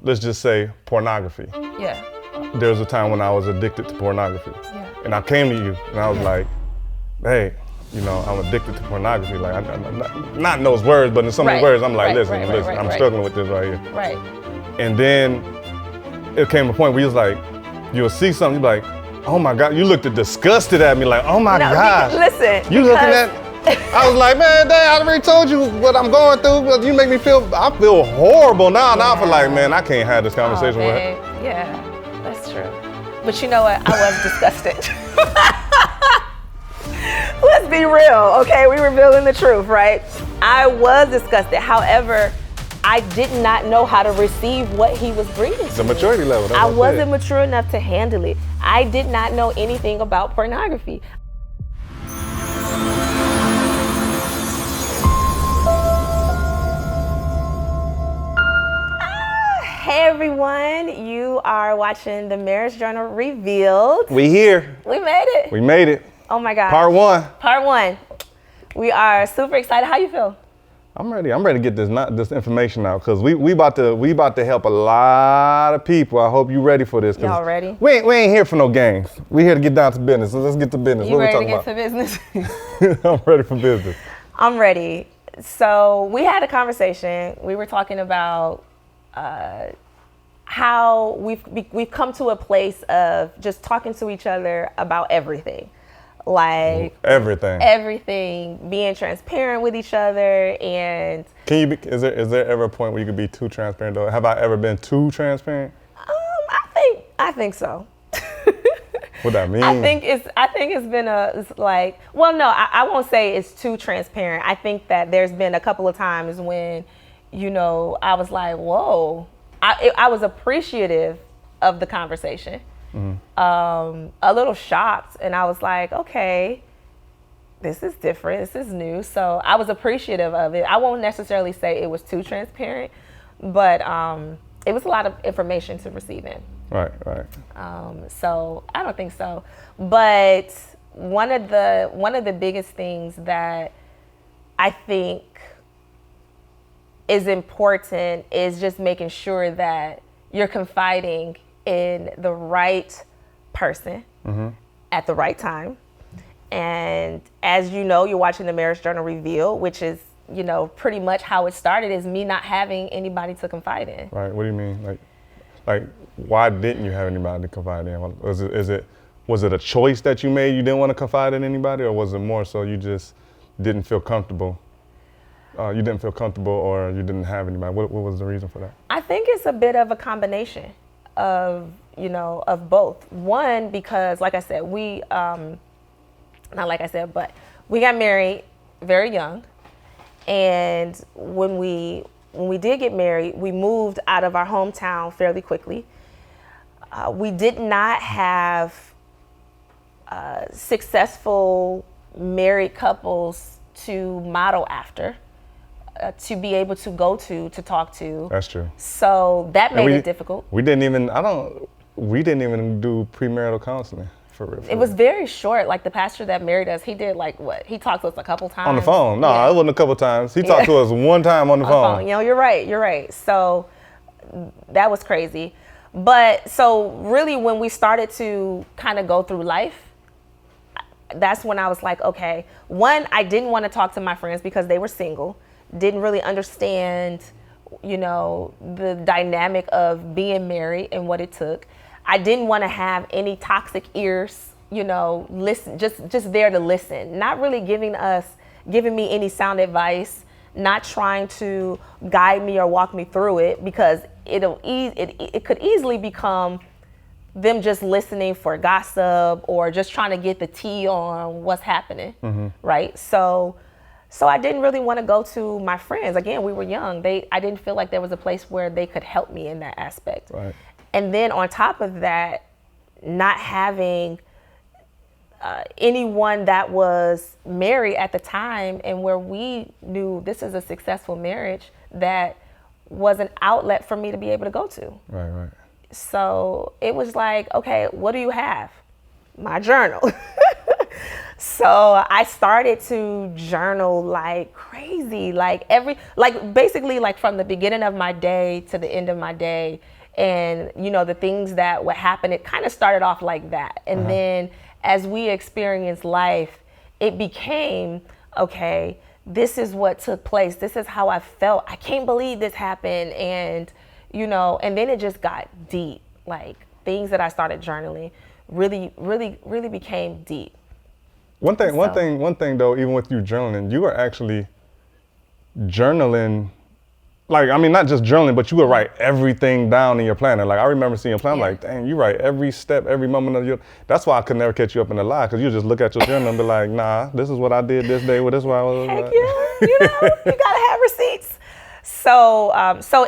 let's just say pornography. Yeah. There was a time when I was addicted to pornography. Yeah. And I came to you and I was like, hey, I'm addicted to pornography. Like, not in those words, but in some of the words, I'm like, listen, I'm struggling with this right here. Right. And then it came a point where you was like, you'll see something, you'll be like, oh my God, you looked disgusted at me like, oh my God. Listen. You looking at, I was like, man, Dad, I already told you what I'm going through, but you make me I feel horrible now. Now I feel like, man, I can't have this conversation with her. Yeah, that's true. But you know what? I was disgusted. Let's be real, okay? We revealing the truth, right? I was disgusted. However, I did not know how to receive what he was bringing to me. The maturity level. I wasn't mature enough to handle it. I did not know anything about pornography. Hey everyone, you are watching the Marriage Journal Revealed. We here. We made it. We made it. Oh my God. Part one. Part one. We are super excited. How you feel? I'm ready. I'm ready to get this information out because we about to help a lot of people. I hope you ready for this. Y'all ready? We ain't here for no games. We here to get down to business. So let's get to business. You what ready we talking to get about? to business? I'm ready for business. I'm ready. So we had a conversation. We were talking about how we've come to a place of just talking to each other about everything. Like everything, being transparent with each other, and is there ever a point where you could be too transparent though? Have I ever been too transparent? I think so. What that mean? I think it's been I won't say it's too transparent. I think that there's been a couple of times when, I was like, whoa, I was appreciative of the conversation. Mm-hmm. A little shocked, and I was like, okay, this is different, this is new. So I was appreciative of it. I won't necessarily say it was too transparent, but it was a lot of information to receive in. Right. So I don't think so. But one of the biggest things that I think is important is just making sure that you're confiding in the right person at the right time. And as you know, you're watching the Marriage Journal Reveal, which is, pretty much how it started, is me not having anybody to confide in. Right. What do you mean? Like why didn't you have anybody to confide in? Was it a choice that you made? You didn't want to confide in anybody, or was it more so you just didn't feel comfortable? You didn't feel comfortable, or you didn't have anybody? What was the reason for that? I think it's a bit of a combination of both. One, because like I said, we got married very young, and when we did get married, we moved out of our hometown fairly quickly. We did not have successful married couples to model after, to be able to go to talk to. That's true. So that made it difficult. We didn't even do premarital counseling. For real. It was very short. Like the pastor that married us, he did he talked to us a couple times. On the phone. No, it wasn't a couple times. He talked to us one time on the phone. You're right. So that was crazy. But so really when we started to kind of go through life, that's when I was like, okay, one, I didn't want to talk to my friends because they were single, didn't really understand, the dynamic of being married and what it took. I didn't want to have any toxic ears, listen, just there to listen, not really giving me any sound advice, not trying to guide me or walk me through it, because it could easily become them just listening for gossip or just trying to get the tea on what's happening, right? So I didn't really want to go to my friends. Again, we were young. I didn't feel like there was a place where they could help me in that aspect. Right. And then on top of that, not having anyone that was married at the time, and where we knew this is a successful marriage, that was an outlet for me to be able to go to. Right. So it was like, okay, what do you have? My journal. So I started to journal like crazy, like basically like from the beginning of my day to the end of my day. And, the things that would happen, it kind of started off like that. And then as we experienced life, it became, okay, this is what took place. This is how I felt. I can't believe this happened. And, and then it just got deep. Like things that I started journaling really, really, really became deep. One thing though, even with you journaling, you are actually journaling, like, I mean, not just journaling, but you would write everything down in your planner. Like, I remember seeing your plan, I'm like, dang, you write every step, every moment of your, that's why I could never catch you up in the lie, because you just look at your journal and be like, nah, this is what I did this day, well, this is why I was. Heck yeah, you gotta have receipts. So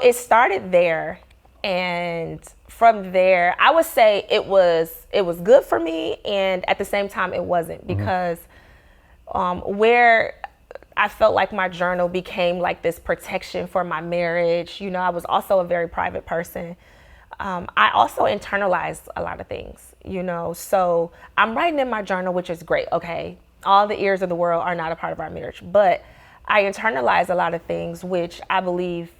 it started there, and from there, I would say it was good for me, and at the same time, it wasn't, because where I felt like my journal became like this protection for my marriage. I was also a very private person. I also internalized a lot of things, so I'm writing in my journal, which is great. Okay, all the ears of the world are not a part of our marriage, but I internalize a lot of things, which I believe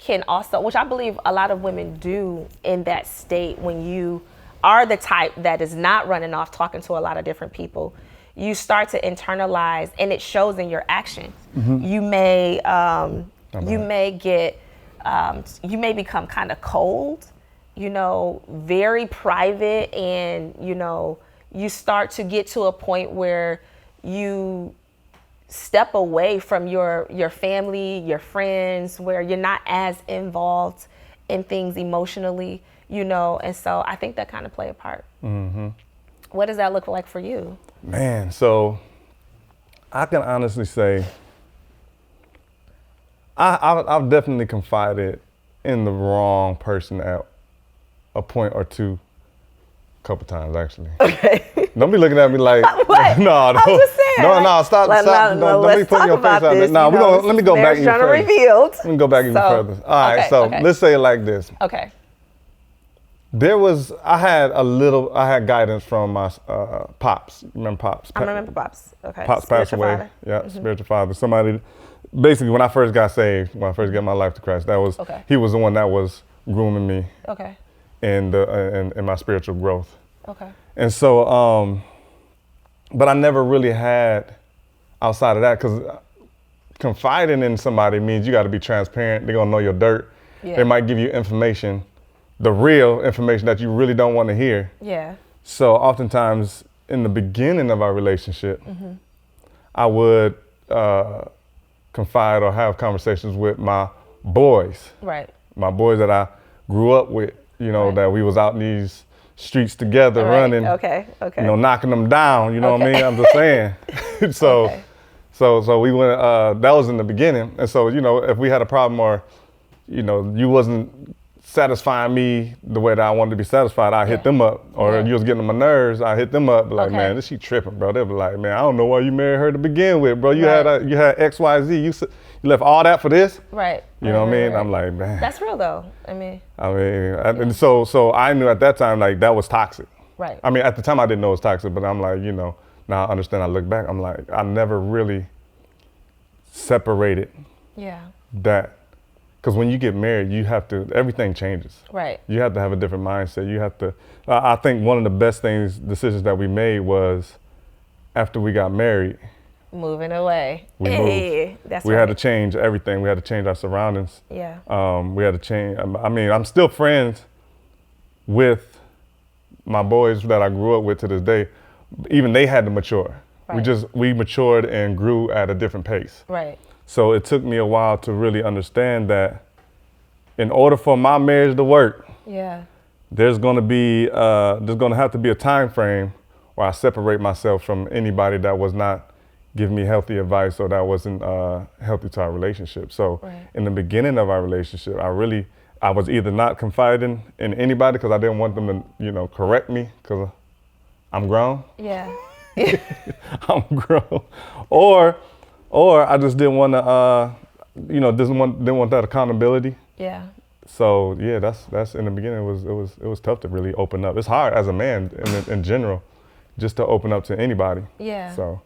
a lot of women do in that state. When you are the type that is not running off talking to a lot of different people, you start to internalize, and it shows in your actions. You may become kind of cold, very private, and you start to get to a point where you step away from your family, your friends, where you're not as involved in things emotionally, and so I think that kind of play a part. What does that look like for you? Man, so I can honestly say I've definitely confided in the wrong person at a point or two, a couple times actually. Okay. Don't be looking at me like, what? no, I'm just saying. no, stop. Don't be putting your face out there. No, let me go back even further. Revealed. Let me go back even further. All right, let's say it like this. Okay. I had guidance from my pops. Remember Pops? I remember Pops. Okay. Pops passed away. Father. Yeah, spiritual father. Somebody, basically, when I first got saved, when I first gave my life to Christ, he was the one that was grooming me. Okay. In my spiritual growth. Okay. And so, but I never really had outside of that, because confiding in somebody means you got to be transparent. They're gonna know your dirt. Yeah. They might give you information, the real information that you really don't want to hear. Yeah. So oftentimes in the beginning of our relationship, I would confide or have conversations with my boys. Right. My boys that I grew up with, right. that we was out in these streets together, right. running, okay. Knocking them down, you know what I mean? I'm just saying. So we went, that was in the beginning. And so, if we had a problem, or, you wasn't satisfying me the way that I wanted to be satisfied, I hit them up. Or you was getting on my nerves, I hit them up, like, man, this she tripping, bro. They'll be like, man, I don't know why you married her to begin with, bro. You had X, Y, Z. You left all that for this? Right. You know what I mean? I'm like, man. That's real though. And so I knew at that time, like, that was toxic. Right. I mean, at the time I didn't know it was toxic, but I'm like, now I understand, I look back, I'm like, I never really separated that. Because when you get married, everything changes. Right. You have to have a different mindset. You have to, I think one of the best decisions that we made was after we got married. Moving away. We moved. We had to change everything. We had to change our surroundings. Yeah. We had to change, I'm still friends with my boys that I grew up with to this day. Even they had to mature. Right. We matured and grew at a different pace. Right. So it took me a while to really understand that in order for my marriage to work, there's going to have to be a time frame where I separate myself from anybody that was not giving me healthy advice or that wasn't healthy to our relationship. So in the beginning of our relationship, I was either not confiding in anybody because I didn't want them to, correct me because I'm grown. Yeah. I'm grown. Or I just didn't want to, didn't want that accountability. Yeah. So that's in the beginning. It was tough to really open up. It's hard as a man in general, just to open up to anybody. Yeah. So.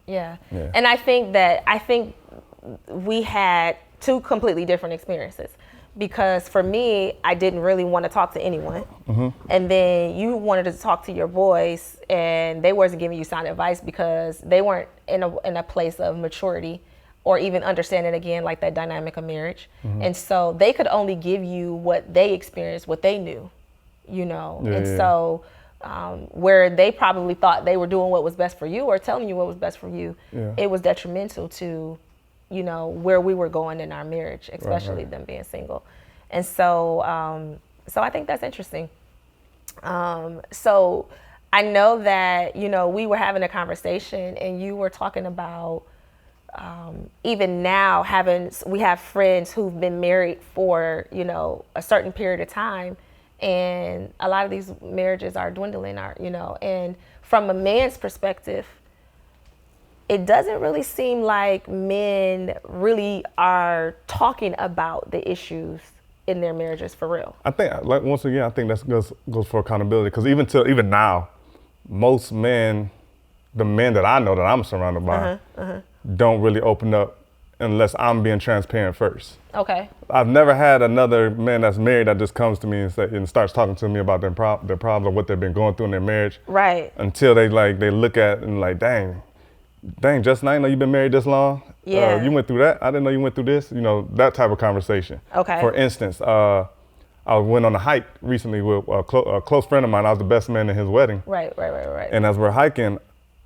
Yeah. Yeah. And I think we had two completely different experiences, because for me, I didn't really want to talk to anyone. And then you wanted to talk to your boys, and they wasn't giving you sound advice because they weren't in a place of maturity or even understanding, again, like that dynamic of marriage. And so they could only give you what they experienced, what they knew, you know. So where they probably thought they were doing what was best for you or telling you what was best for you, it was detrimental to, you know, where we were going in our marriage, especially them being single. And so, so I think that's interesting. So I know that, you know, we were having a conversation and you were talking about, even now we have friends who've been married for, you know, a certain period of time, and a lot of these marriages are dwindling, you know, and from a man's perspective, it doesn't really seem like men really are talking about the issues in their marriages for real. I think, like, once again, I think that goes for accountability, because even now, most men, the men that I know that I'm surrounded by, don't really open up unless I'm being transparent first. Okay. I've never had another man that's married that just comes to me and starts talking to me about their problems or what they've been going through in their marriage. Right. Until they look at and like, dang, Justin, I didn't know you've been married this long. Yeah. You went through that. I didn't know you went through this. You know, that type of conversation. Okay. For instance, I went on a hike recently with a close friend of mine. I was the best man in his wedding. Right. And as we're hiking,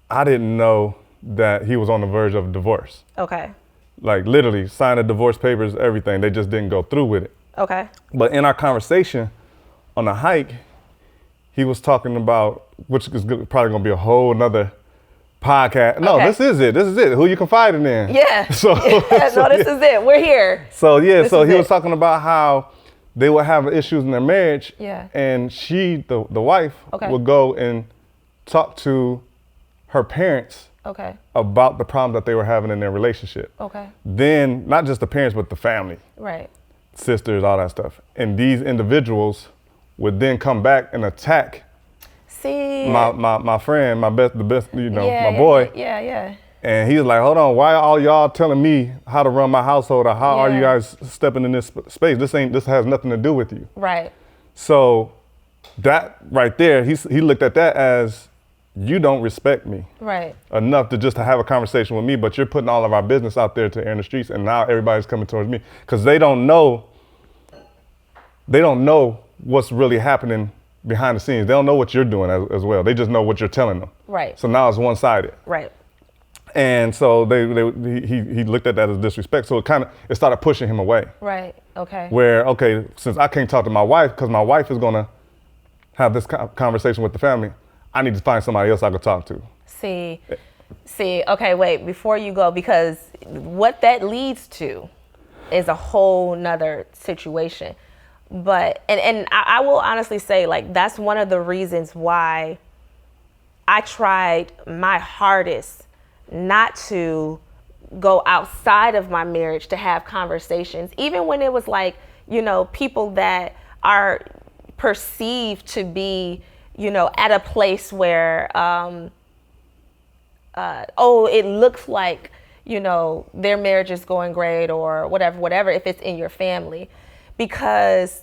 I didn't know that he was on the verge of divorce. Okay. Like, literally signed the divorce papers, everything. They just didn't go through with it. Okay. But in our conversation on the hike, he was talking about, which is probably gonna be a whole nother podcast. No, Okay. This is it. Who you confiding in? Yeah. So, This is it. We're here. So yeah, This so is he was it. talking about how they were having issues in their marriage. Yeah. And she, the wife, Okay. would go and talk to her parents Okay. about the problems that they were having in their relationship. Okay. Then, not just the parents, but the family, Right. sisters, all that stuff. And these individuals would then come back and attack See. my friend, my best, you know, Yeah, my boy. Yeah. And he's like, hold on, why are all y'all telling me how to run my household, or how are you Yeah. guys stepping in this space? This has nothing to do with you. Right. So that right there, he looked at that as, you don't respect me Right. enough to just to have a conversation with me, but you're putting all of our business out there to air in the streets, and now everybody's coming towards me because they don't know what's really happening behind the scenes. They don't know what you're doing as well. They just know what you're telling them. Right. So now it's one-sided. Right. And so he looked at that as disrespect. So it started pushing him away. Right. Okay. Where, okay, since I can't talk to my wife because my wife is gonna have this conversation with the family, I need to find somebody else I could talk to. See, okay, wait, before you go, because what that leads to is a whole nother situation. But, and I will honestly say, like, that's one of the reasons why I tried my hardest not to go outside of my marriage to have conversations, even when it was like, you know, people that are perceived to be, you know, at a place where, it looks like, you know, their marriage is going great or whatever, if it's in your family. Because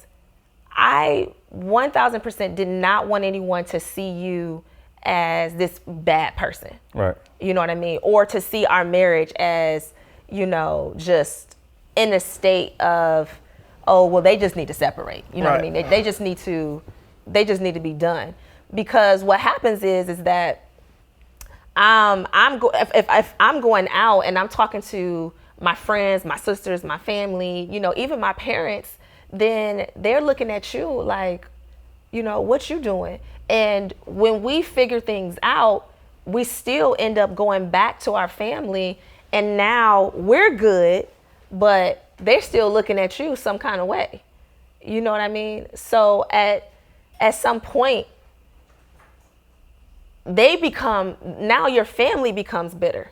I 1000% did not want anyone to see you as this bad person. Right. You know what I mean? Or to see our marriage as, you know, just in a state of, oh, well, they just need to separate. You know what I mean? They just need to be done. Because what happens is that if I'm going out and I'm talking to my friends, my sisters, my family, you know, even my parents, then they're looking at you like, you know, what you doing? And when we figure things out, we still end up going back to our family, and now we're good, but they're still looking at you some kind of way. You know what I mean? So at some point, now your family becomes bitter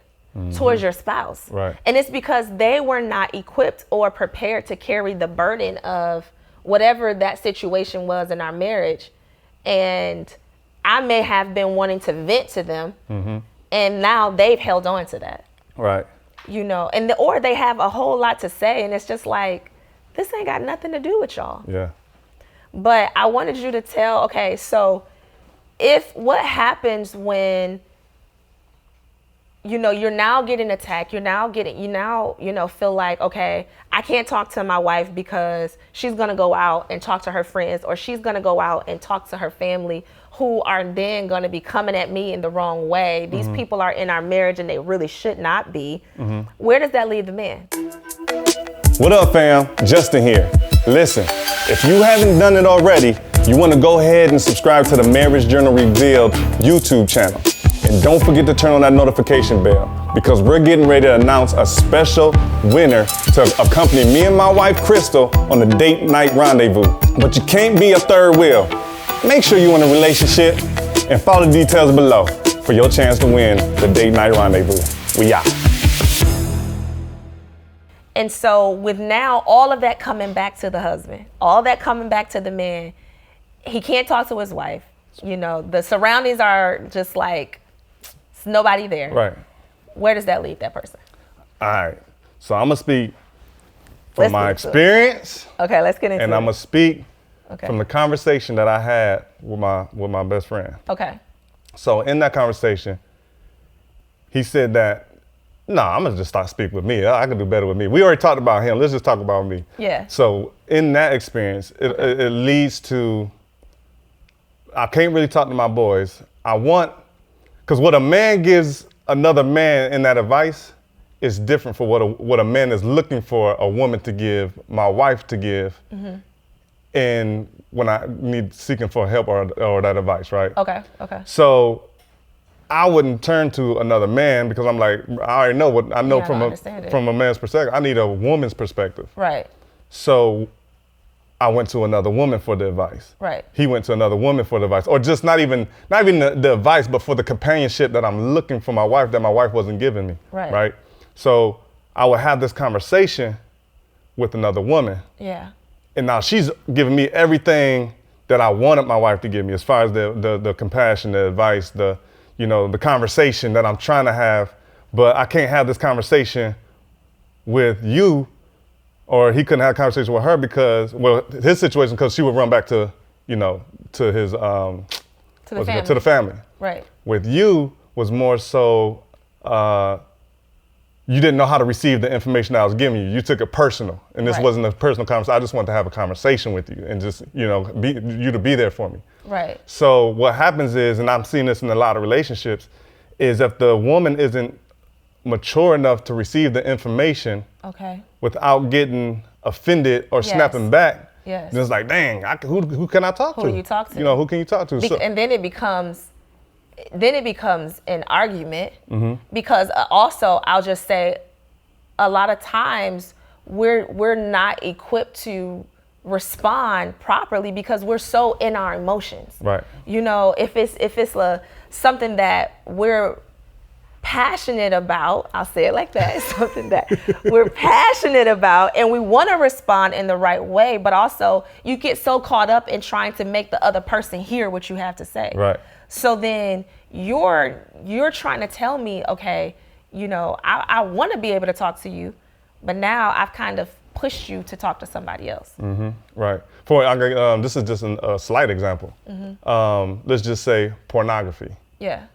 towards your spouse. Right. And it's because they were not equipped or prepared to carry the burden of whatever that situation was in our marriage. And I may have been wanting to vent to them, and now they've held on to that. Right. You know, or they have a whole lot to say, and it's just like, this ain't got nothing to do with y'all. Yeah. But I wanted you to tell, okay, so what happens when, you know, you're now getting attacked, you now feel like, okay, I can't talk to my wife because she's gonna go out and talk to her friends, or she's gonna go out and talk to her family, who are then gonna be coming at me in the wrong way. These people are in our marriage and they really should not be. Where does that leave the man? What up, fam? Justin here. Listen, if you haven't done it already, you want to go ahead and subscribe to the Marriage Journal Revealed YouTube channel. And don't forget to turn on that notification bell, because we're getting ready to announce a special winner to accompany me and my wife, Crystal, on the date night rendezvous. But you can't be a third wheel. Make sure you're in a relationship and follow the details below for your chance to win the date night rendezvous. We out. And so with now all of that coming back to the husband, all that coming back to the man, he can't talk to his wife. You know, the surroundings are just like, it's nobody there. Right. Where does that leave that person? All right. So I'm going to speak from my experience. Okay, let's get into it. And I'm going to speak from the conversation that I had with my best friend. Okay. So in that conversation, he said that, no, I'm going to just start speaking with me. I can do better with me. We already talked about him. Let's just talk about me. Yeah. So in that experience, it leads to, I can't really talk to my boys. Because what a man gives another man in that advice is different for what a man is looking for a woman to give, my wife to give, and when I need seeking for help or that advice, right? Okay. So I wouldn't turn to another man, because I'm like, I already know what I know from a man's perspective. I need a woman's perspective. Right. So I went to another woman for the advice. Right. He went to another woman for the advice, or just not even the advice, but for the companionship that I'm looking for my wife that my wife wasn't giving me. Right. Right. So I would have this conversation with another woman. Yeah. And now she's giving me everything that I wanted my wife to give me, as far as the compassion, the advice, the conversation that I'm trying to have. But I can't have this conversation with you, or he couldn't have a conversation with her because, well, his situation, because she would run back to his to the family. Right. With you was more so you didn't know how to receive the information I was giving you. You took it personal, and this wasn't a personal conversation. I just wanted to have a conversation with you and just be there for me. Right. So what happens is, and I'm seeing this in a lot of relationships, is if the woman isn't mature enough to receive the information without getting offended or snapping back, then it's like, dang, who can I talk to? Who do you talk to? Who can you talk to? And then it becomes an argument, because also I'll just say, a lot of times we're not equipped to respond properly because we're so in our emotions. Right. If it's something that we're passionate about, I'll say it like that, something that we're passionate about, and we want to respond in the right way, but also you get so caught up in trying to make the other person hear what you have to say. Right. So then you're trying to tell me, okay, I want to be able to talk to you, but now I've kind of pushed you to talk to somebody else. Mm-hmm. Right. This is just a slight example. Let's just say pornography. Yeah.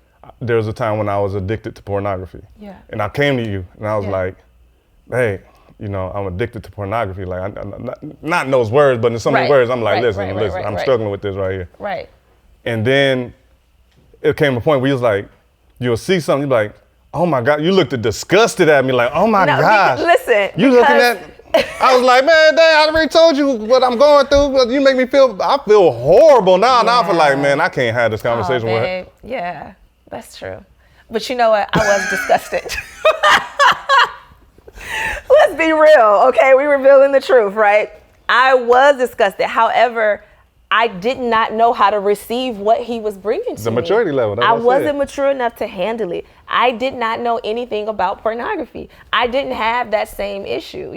There was a time when I was addicted to pornography. Yeah. And I came to you and I was like, hey, I'm addicted to pornography. Like, not in those words, but in so many words, I'm like, listen, I'm struggling with this right here. Right. And then it came a point where you was like, you'll see something, you'll be like, oh my God, you looked disgusted at me, like, oh my gosh. Listen. You looking at, I was like, man, dang, I already told you what I'm going through, but you make me I feel horrible now. Now I feel like, man, I can't have this conversation with her. Yeah, that's true. But you know what? I was disgusted. Let's be real, okay? We're revealing the truth, right? I was disgusted. However, I did not know how to receive what he was bringing to me. The maturity level. I wasn't mature enough to handle it. I did not know anything about pornography. I didn't have that same issue,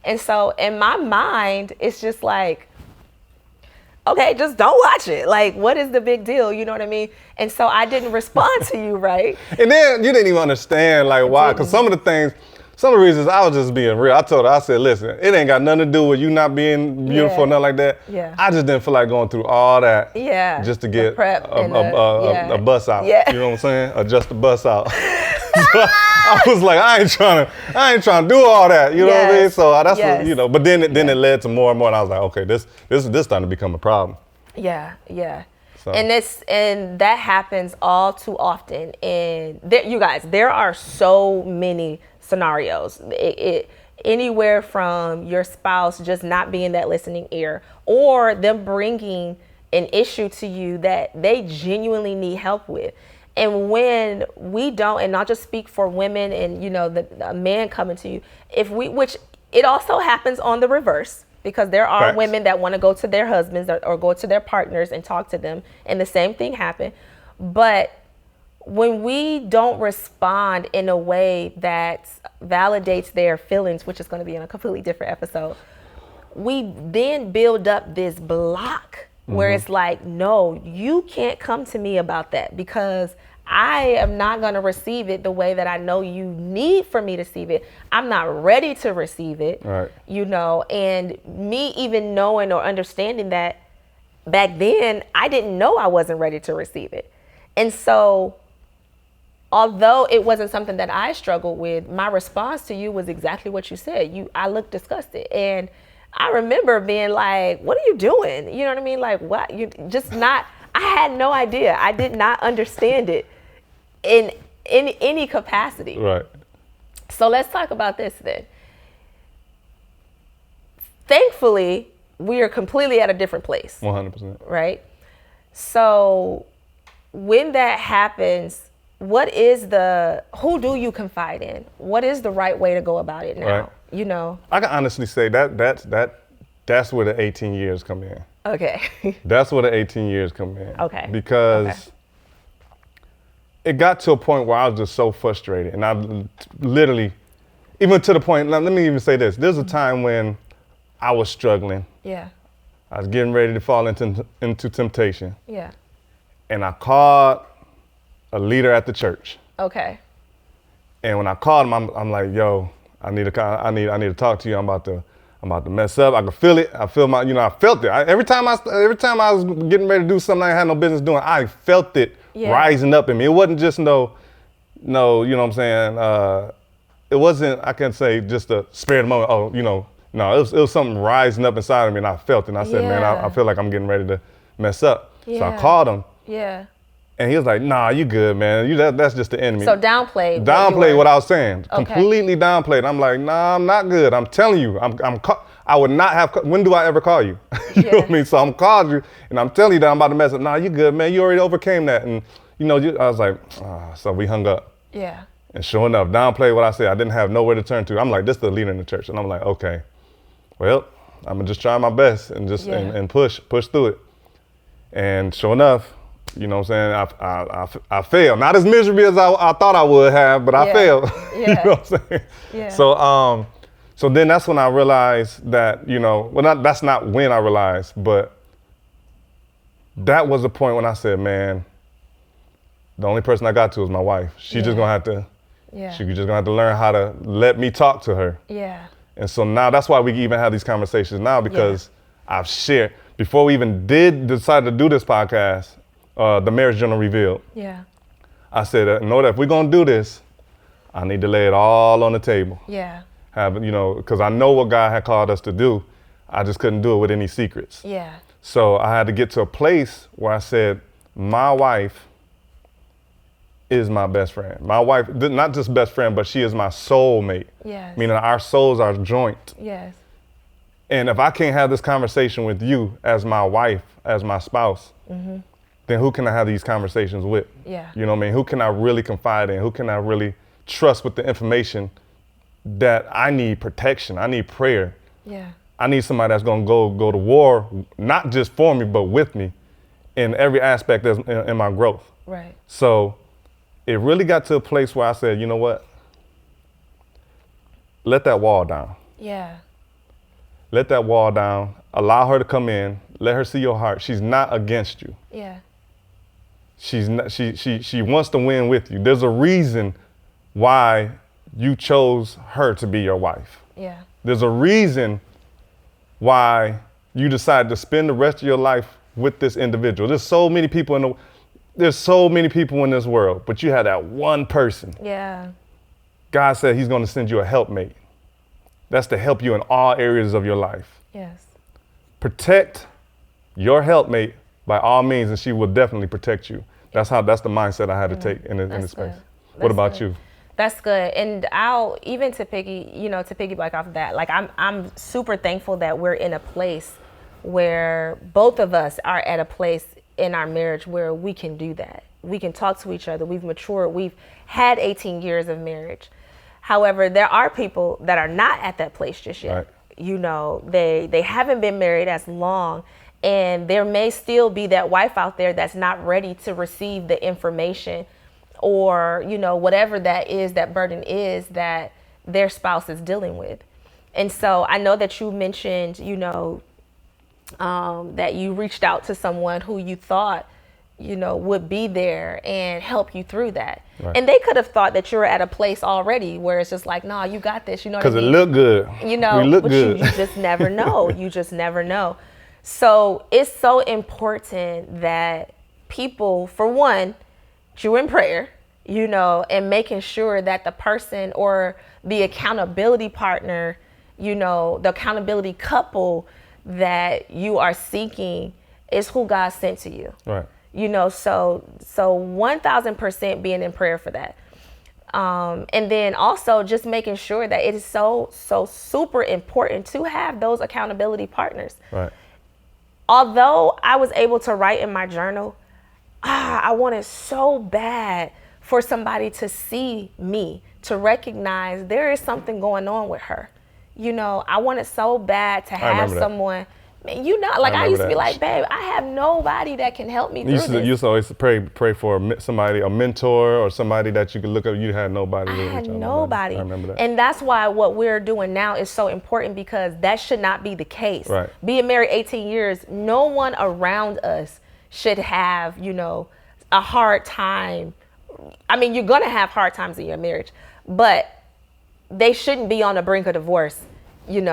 And so in my mind, it's just like, okay, just don't watch it. Like, what is the big deal? You know what I mean? And so I didn't respond to you, right? And then you didn't even understand like why, because some of the reasons I was just being real. I told her, I said, listen, it ain't got nothing to do with you not being beautiful or nothing like that. Yeah. I just didn't feel like going through all that just to The get prep a bus out. Yeah. You know what I'm saying? Or just a bus out. So I was like, I ain't trying to do all that. You know what I mean? So that's what, you know. But then it led to more and more, and I was like, okay, this starting to become a problem. Yeah, yeah. So. And that happens all too often. And you guys, there are so many scenarios. Anywhere from your spouse just not being that listening ear, or them bringing an issue to you that they genuinely need help with. And when we don't, and I'll just speak for women and, you know, a man coming to you, which it also happens on the reverse, because there are women that want to go to their husbands or go to their partners and talk to them, and the same thing happen. But when we don't respond in a way that validates their feelings, which is going to be in a completely different episode, we then build up this block where it's like, no, you can't come to me about that, because I am not going to receive it the way that I know you need for me to receive it. I'm not ready to receive it, you know, and me even knowing or understanding that back then, I didn't know I wasn't ready to receive it. And so, although it wasn't something that I struggled with, my response to you was exactly what you said. I looked disgusted. And I remember being like, what are you doing? You know what I mean? Like, what? You just not, I had no idea. I did not understand it in any capacity. Right. So let's talk about this then. Thankfully, we are completely at a different place. 100%. Right? So when that happens, who do you confide in? What is the right way to go about it now? Right. You know? I can honestly say that's where the 18 years come in. Okay. That's where the 18 years come in. Okay. Because it got to a point where I was just so frustrated. And I literally, even to the point, let me even say this. There's a time when I was struggling. Yeah. I was getting ready to fall into temptation. Yeah. And I called a leader at the church. Okay. And when I called him, I'm like, yo, I need to talk to you. I'm about to mess up. I can feel it. I felt it. Every time I was getting ready to do something I had no business doing, I felt it rising up in me. It wasn't just no, you know what I'm saying? It wasn't, I can't say just a spare the moment. Oh, you know, no, it was something rising up inside of me, and I felt it. And I said, man, I feel like I'm getting ready to mess up. So I called him. Yeah. And he was like, nah, you good, man. That's just the enemy. So downplayed. Downplayed what I was saying. Okay. Completely downplayed. I'm like, nah, I'm not good. I'm telling you, I would not have, when do I ever call you? You know what I mean? So I'm calling you, and I'm telling you that I'm about to mess up. Nah, you good, man. You already overcame that. And, you know, I was like, so we hung up. Yeah. And sure enough, downplayed what I said. I didn't have nowhere to turn to. I'm like, this is the leader in the church. And I'm like, okay, well, I'm going to just try my best and just and push through it. And sure enough, you know what I'm saying? I failed. Not as miserably as I thought I would have, but I failed. Yeah. You know what I'm saying? Yeah. So then that's when I realized that, you know, that's not when I realized, but that was the point when I said, man, the only person I got to is my wife. She's just gonna have to, she's just gonna have to learn how to let me talk to her. Yeah. And so now that's why we even have these conversations now, because I've shared, before we even decide to do this podcast, the Marriage Journal revealed. Yeah. I said, know that if we're gonna do this, I need to lay it all on the table. Yeah. Because I know what God had called us to do. I just couldn't do it with any secrets. Yeah. So I had to get to a place where I said, my wife is my best friend. My wife, not just best friend, but she is my soulmate. Yes. Meaning our souls are joint. Yes. And if I can't have this conversation with you as my wife, as my spouse, then who can I have these conversations with? Yeah. You know what I mean? Who can I really confide in? Who can I really trust with the information that I need protection? I need prayer. Yeah. I need somebody that's gonna go to war, not just for me, but with me in every aspect that's in my growth. Right. So it really got to a place where I said, you know what? Let that wall down. Yeah. let that wall down, allow her to come in, let her see your heart. She's not against you. Yeah. She's not, she wants to win with you. There's a reason why you chose her to be your wife. Yeah. There's a reason why you decided to spend the rest of your life with this individual. There's so many people in this world, but you had that one person. Yeah. God said he's going to send you a helpmate. That's to help you in all areas of your life. Yes. Protect your helpmate by all means, and she will definitely protect you. That's the mindset I had to take in this space. What about you? That's good. And I'll even to piggyback off of that, like I'm super thankful that we're in a place where both of us are at a place in our marriage where we can do that. We can talk to each other. We've matured. We've had 18 years of marriage. However, there are people that are not at that place just yet. Right. They haven't been married as long, and there may still be that wife out there that's not ready to receive the information or, whatever that is, that burden is that their spouse is dealing with. And so I know that you mentioned, that you reached out to someone who you thought, would be there and help you through that. Right. And they could have thought that you were at a place already where it's just like, nah, you got this. You know what I mean? Because it looked good. We look but good. You just never know. You just never know. So it's so important that people, for one, you in prayer, and making sure that the person or the accountability partner, the accountability couple that you are seeking is who God sent to you. Right. So 1000% being in prayer for that. And then also just making sure that it is so super important to have those accountability partners. Right. Although I was able to write in my journal, I wanted so bad for somebody to see me, to recognize there is something going on with her. I wanted so bad to have someone, I used to be like, babe, I have nobody that can help me through this. You used to always pray for somebody, a mentor or somebody that you could look up. You had nobody. I had nobody. I remember that. And that's why what we're doing now is so important, because that should not be the case. Right. Being married 18 years, no one around us should have, a hard time. I mean, you're going to have hard times in your marriage, but they shouldn't be on the brink of divorce, in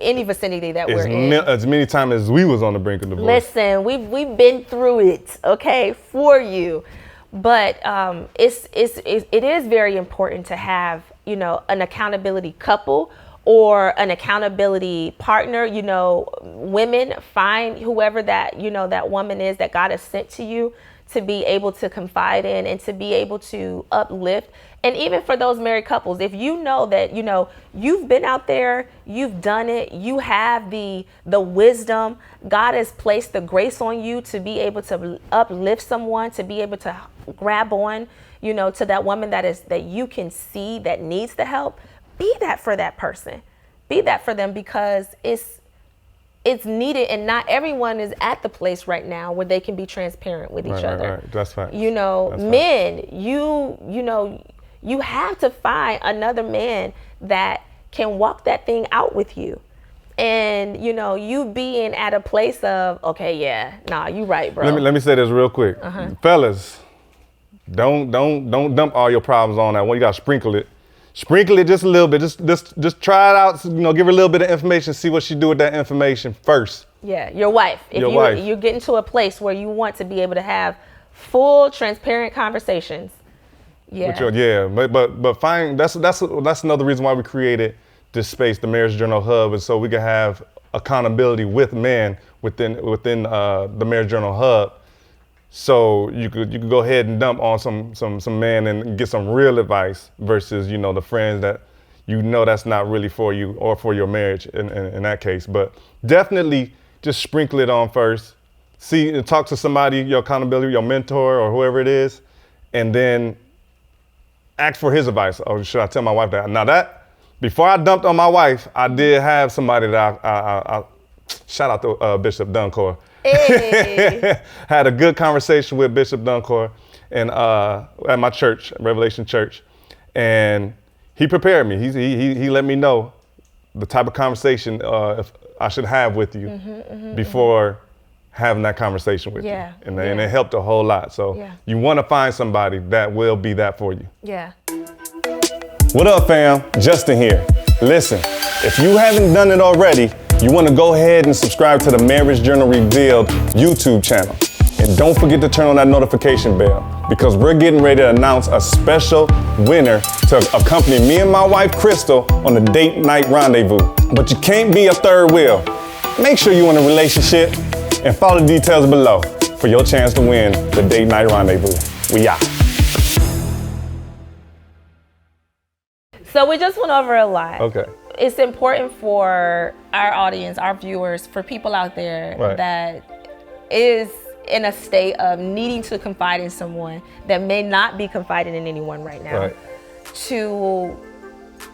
any vicinity that we're in. As many times as we was on the brink of divorce. Listen, we've been through it, okay, for you. But it is very important to have, an accountability couple or an accountability partner. Women, find whoever that, that woman is that God has sent to you to be able to confide in and to be able to uplift. And even for those married couples, if you know that, you've been out there, you've done it, you have the wisdom, God has placed the grace on you to be able to uplift someone, to be able to grab on, to that woman that you can see that needs the help, be that for that person. Be that for them, because it's needed, and not everyone is at the place right now where they can be transparent with each other. Right. That's right. Men, you have to find another man that can walk that thing out with you. And, you being at a place of, okay, yeah, nah, you right, bro. Let me say this real quick. Fellas, don't dump all your problems on that one. You got to sprinkle it. Sprinkle it just a little bit. Just try it out. Give her a little bit of information. See what she do with that information first. Yeah, your wife. If you're getting to a place where you want to be able to have full, transparent conversations. Yeah. But fine. That's another reason why we created this space, the Marriage Journal Hub, is so we can have accountability with men within the Marriage Journal Hub. So you could go ahead and dump on some man and get some real advice versus, the friends that that's not really for you or for your marriage in that case. But definitely just sprinkle it on first. See and talk to somebody, your accountability, your mentor or whoever it is, and then ask for his advice. Oh, should I tell my wife that? Now before I dumped on my wife, I did have somebody that I shout out to Bishop Duncor. Hey. Had a good conversation with Bishop Duncor and at my church, Revelation Church, and he prepared me. He let me know the type of conversation if I should have with you before having that conversation with Yeah, you. And, yeah. and it helped a whole lot. So Yeah. you want to find somebody that will be that for you. Yeah. What up, fam? Justin here. Listen, if you haven't done it already, you want to go ahead and subscribe to the Marriage Journal Revealed YouTube channel. And don't forget to turn on that notification bell, because we're getting ready to announce a special winner to accompany me and my wife, Crystal, on the date night rendezvous. But you can't be a third wheel. Make sure you're in a relationship and follow the details below for your chance to win the date night rendezvous. We out. So we just went over a lot. Okay. It's important for our audience, our viewers, for people out there Right. that is in a state of needing to confide in someone that may not be confiding in anyone right now, Right. to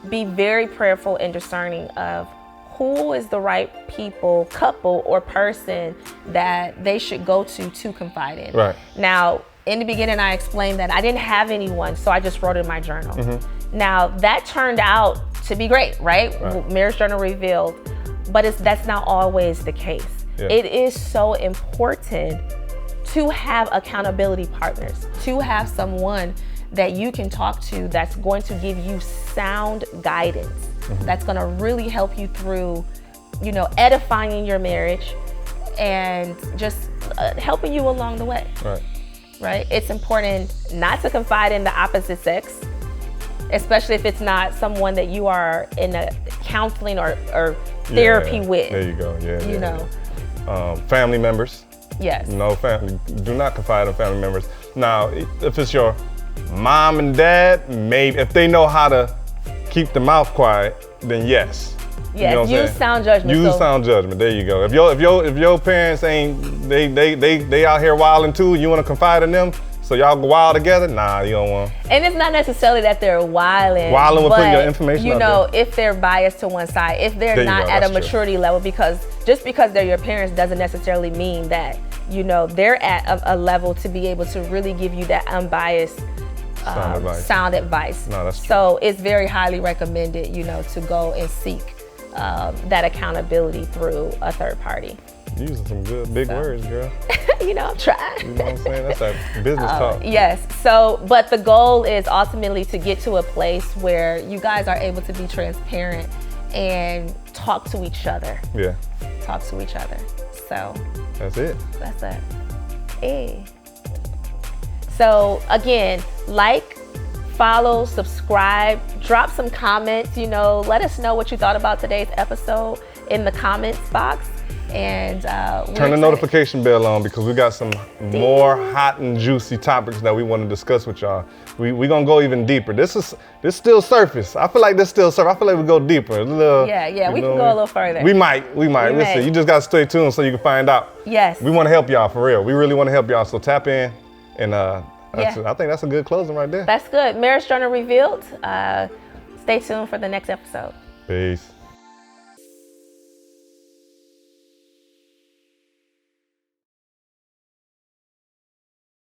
be very prayerful and discerning of who is the right people, couple, or person that they should go to confide in. Right. Now, in the beginning, I explained that I didn't have anyone, so I just wrote in my journal. Now, that turned out to be great, right? Marriage Journal Revealed, but that's not always the case. Yeah. It is so important to have accountability partners, to have someone that you can talk to that's going to give you sound guidance, that's going to really help you through, edifying your marriage and just helping you along the way. Right? It's important not to confide in the opposite sex, especially if it's not someone that you are in a counseling or therapy with. There you go. Yeah. You know. Family members. Yes. No family. Do not confide in family members. Now, if it's your mom and dad, maybe if they know how to keep the mouth quiet, then yes. Yes. what I'm Use saying? sound judgment. Use sound judgment. There you go. If your parents ain't they out here wilding too, you want to confide in them, so y'all go wild together? Nah, you don't want. And it's not necessarily that they're wilding. Wilding with but, putting your information out if they're biased to one side, if they're There you not go, at a that's true. maturity level, because just because they're your parents doesn't necessarily mean that, they're at a level to be able to really give you that unbiased sound advice. No, that's true. So it's very highly recommended, to go and seek that accountability through a third party. Using some good big words, girl. I'm trying. You know what I'm saying? That's like business talk. Yes. So, but the goal is ultimately to get to a place where you guys are able to be transparent and talk to each other. Yeah. Talk to each other. So That's it. that's it. Hey. So again, like, follow, subscribe, drop some comments. Let us know what you thought about today's episode in the comments box. And Turn the notification bell on, because we got some more hot and juicy topics that we want to discuss with y'all. We gonna go even deeper. This still surface. I feel like this still surface. I feel like we go deeper. A little, Yeah, we can go a little further. We might. Listen, may. you just gotta stay tuned so you can find out. Yes. We want to help y'all for real. We really want to help y'all. So tap in, and I think that's a good closing right there. That's good. Marriage Journal Revealed. Stay tuned for the next episode. Peace.